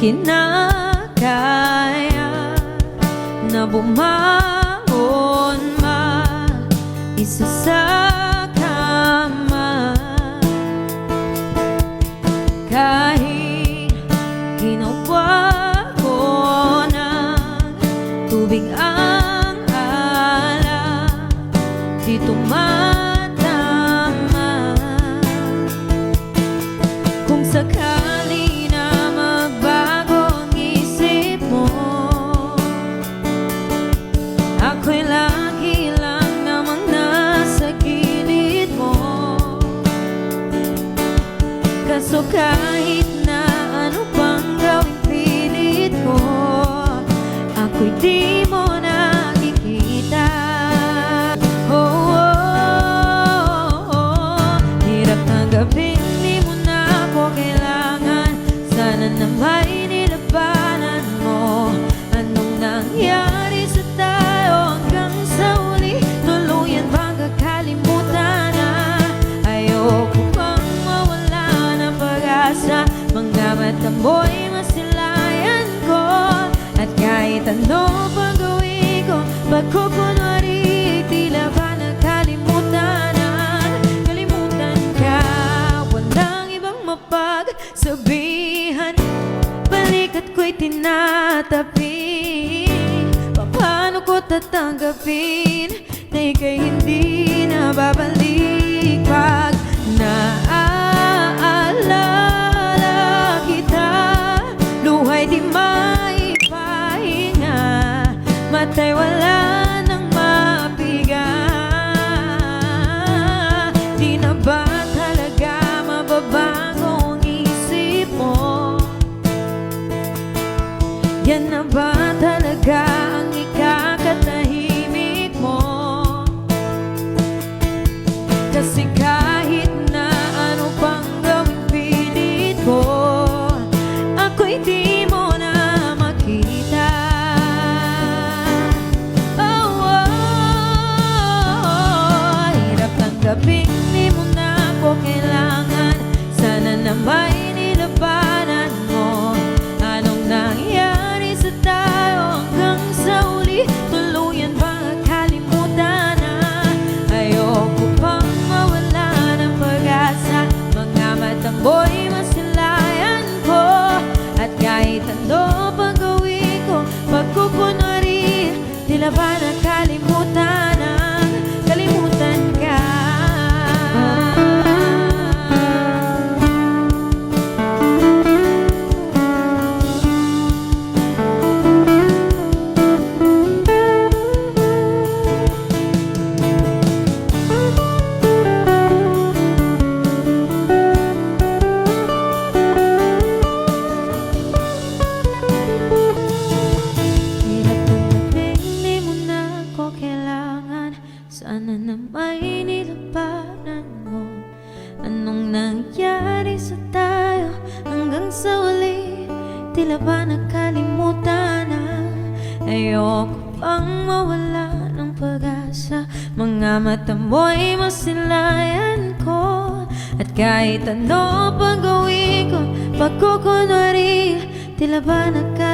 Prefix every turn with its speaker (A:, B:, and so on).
A: kinakaya na bumangon isa sa kama. Kahit ginawa ko ng tubig ang alak, di tumatama. Kung sakali na magbago ang isip mo, ako'y lagi lang namang nasa gilid mo. Kaso kahit na ano pang gawing pilit ko, ako'y di mo nakikita. Oh, oh, oh, oh. Hirap tanggapin, di mo na ako kailangan. Sana na may nilabanan mo. Anong nangyari sa tayo hanggang sa uli? Tuluyan bang kakalimutan na? Ayoko pang mawala ng pag-asa. Mga matang mo'y masilayan ko. At kahit ano pang gawin ko, pagkukunwari, tila ba nakalimutan? Kalimutan ka, walang ibang mapagsabihan. Balikat ko'y tinatabi. Paano ko tatanggapin na ika'y hindi na babalik? Pag naaalala kita, luhay di maipahinga, matay wala nang mapiga. Di na ba talaga mababago ang isip mo? Yan na ba talaga ang ikakatahimik mo? Kasi kahit na ano pang gawing pilit ko, ako'y di mo na makita. Oh, oh, oh. Hirap tanggapin, di mo na ako kailangan. Sana na may nilabanan mo. Anong nangyari sa tayo hanggang sa uli? Tuluyan bang kalimutan na? Ayoko pang mawala ng pag-asa. Mga matang mo'y masilayan ko. At kahit ano pang gawin ko, pagkukunwari, tila ba nakalimutan ang kalimutan ka? Sana na may nilabanan mo. Anong nangyari sa tayo hanggang sa uli? Tila ba nakalimutan na? Ayoko pang mawala ng pag-asa. Mga mata mo'y masilayan ko. At kahit ano pang gawin ko, pagkukunwari, tila ba nakalimutan?